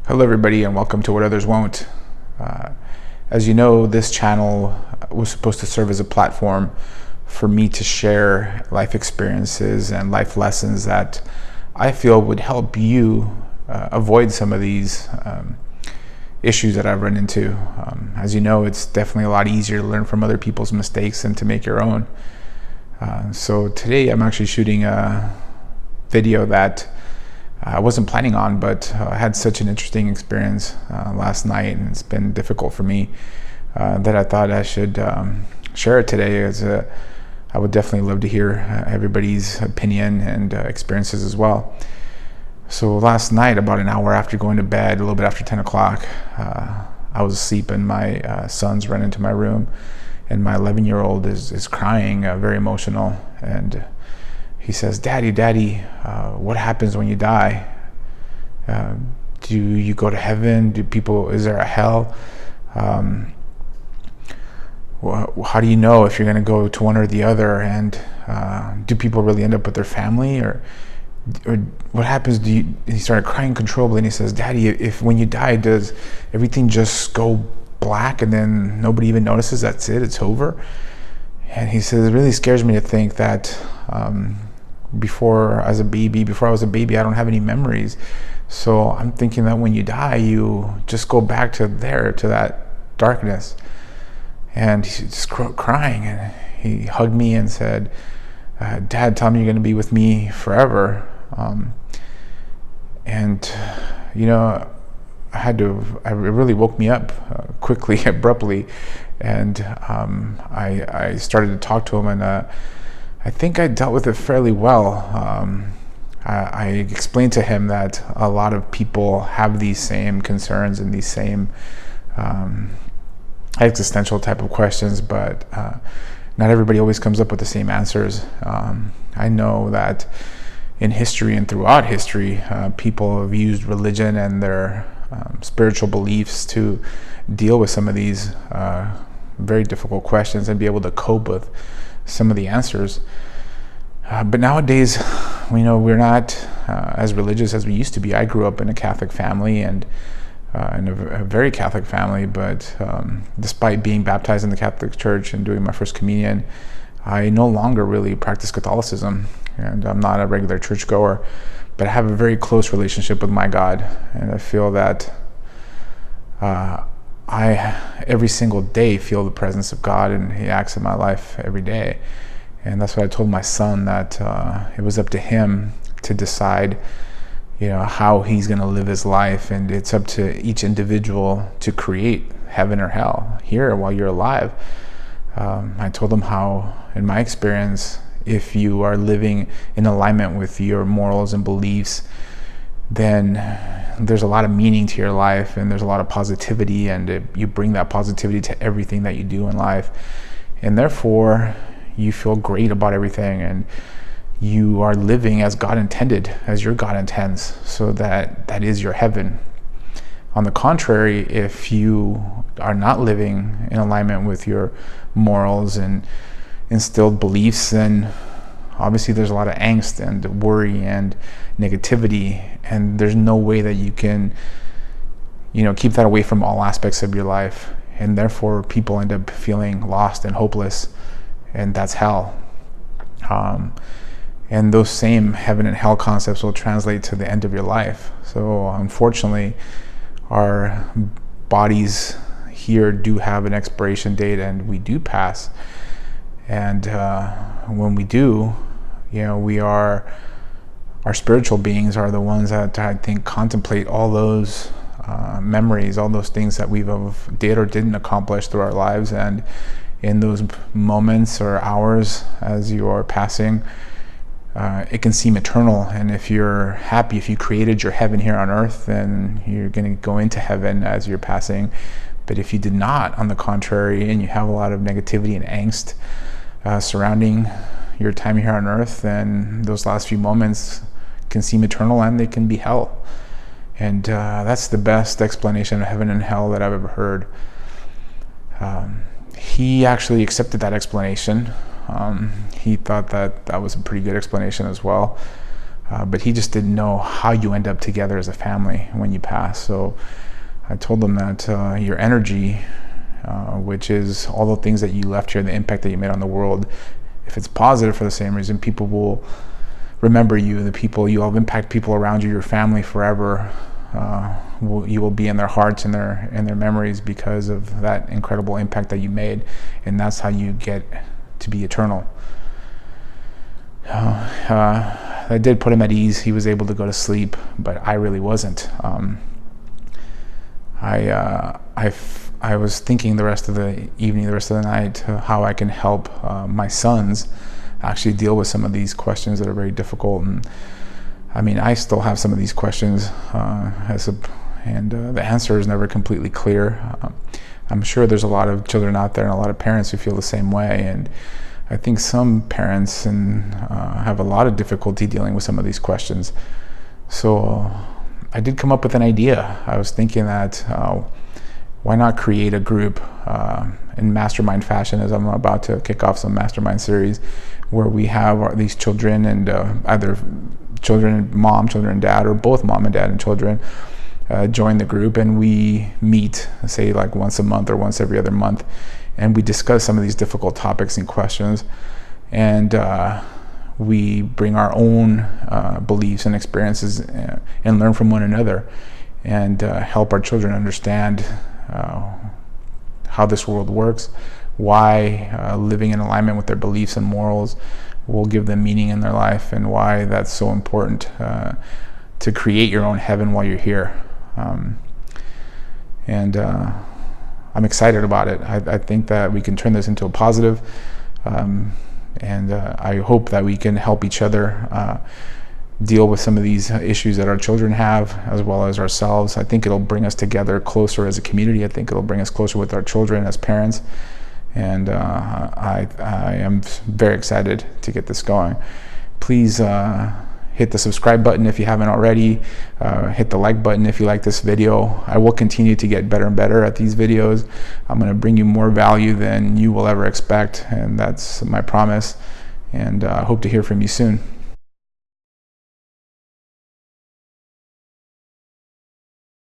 Hello, everybody, and welcome to What Others Won't. As you know, this channel was supposed to serve as a platform for me to share life experiences and life lessons that I feel would help you avoid some of these issues that I've run into. As you know, it's definitely a lot easier to learn from other people's mistakes than to make your own. So today I'm actually shooting a video that I wasn't planning on, but I had such an interesting experience last night, and it's been difficult for me that I thought I should share it today, as I would definitely love to hear everybody's opinion and experiences as well. So last night, about an hour after going to bed, a little bit after 10 o'clock, I was asleep, and my sons ran into my room, and my 11-year-old is crying, very emotional, and he says, Daddy, what happens when you die? Do you go to heaven? Is there a hell? How do you know if you're going to go to one or the other? And do people really end up with their family? Or what happens? He started crying uncontrollably, and he says, Daddy, if when you die, does everything just go black and then nobody even notices? That's it? It's over? And he says, it really scares me to think that before I was a baby, I don't have any memories. So I'm thinking that when you die, you just go back to that darkness. And he's just crying, and he hugged me and said, Dad, tell me you're going to be with me forever. And it really woke me up quickly, abruptly. And I started to talk to him, and I think I dealt with it fairly well. I explained to him that a lot of people have these same concerns and these same existential type of questions, but not everybody always comes up with the same answers. I know that in history and throughout history, people have used religion and their spiritual beliefs to deal with some of these very difficult questions and be able to cope with some of the answers. But nowadays, we're not as religious as we used to be. I grew up in a Catholic family, and in a very Catholic family, but despite being baptized in the Catholic Church and doing my first communion, I no longer really practice Catholicism, and I'm not a regular churchgoer, but I have a very close relationship with my God, and I feel that I every single day feel the presence of God, and He acts in my life every day. And that's what I told my son, that it was up to him to decide how he's going to live his life, and it's up to each individual to create heaven or hell here while you're alive. I told him how, in my experience, if you are living in alignment with your morals and beliefs, then there's a lot of meaning to your life, and there's a lot of positivity, and you bring that positivity to everything that you do in life, and therefore you feel great about everything, and you are living as God intended, as your God intends, so that is your heaven. On the contrary, if you are not living in alignment with your morals and instilled beliefs, then obviously there's a lot of angst and worry and negativity, and there's no way that you can keep that away from all aspects of your life, and therefore people end up feeling lost and hopeless, and that's hell. And those same heaven and hell concepts will translate to the end of your life. So unfortunately, our bodies here do have an expiration date, and we do pass. And when we do, our spiritual beings are the ones that I think contemplate all those memories, all those things that we've did or didn't accomplish through our lives. And in those moments or hours as you are passing, it can seem eternal. And if you're happy, if you created your heaven here on earth, then you're going to go into heaven as you're passing. But if you did not, on the contrary, and you have a lot of negativity and angst surrounding your time here on earth, then those last few moments can seem eternal, and they can be hell. And that's the best explanation of heaven and hell that I've ever heard. He actually accepted that explanation. He thought that was a pretty good explanation as well. but he just didn't know how you end up together as a family when you pass. So I told him that your energy, which is all the things that you left here, the impact that you made on the world, if it's positive for the same reason, people will remember you. The people you will impact people around you, your family forever. You will be in their hearts and their memories because of that incredible impact that you made, and that's how you get to be eternal. I did put him at ease. He was able to go to sleep, but I really wasn't. I was thinking the rest of the evening, the rest of the night, how I can help my sons actually deal with some of these questions that are very difficult. And I mean, I still have some of these questions, and the answer is never completely clear. I'm sure there's a lot of children out there and a lot of parents who feel the same way. And I think some parents have a lot of difficulty dealing with some of these questions. So I did come up with an idea. I was thinking that why not create a group in mastermind fashion, as I'm about to kick off some mastermind series where we have these children and either children and mom, children and dad, or both mom and dad and children join the group, and we meet, say like once a month or once every other month, and we discuss some of these difficult topics and questions, and we bring our own beliefs and experiences and learn from one another, and help our children understand how this world works, why living in alignment with their beliefs and morals will give them meaning in their life, and why that's so important to create your own heaven while you're here. And I'm excited about it. I think that we can turn this into a positive, and I hope that we can help each other deal with some of these issues that our children have, as well as ourselves. I think it'll bring us together closer as a community. I think it'll bring us closer with our children as parents, and I am very excited to get this going. Please hit the subscribe button if you haven't already. Hit the like button if you like this video. I will continue to get better and better at these videos. I'm going to bring you more value than you will ever expect, and that's my promise. And I hope to hear from you soon.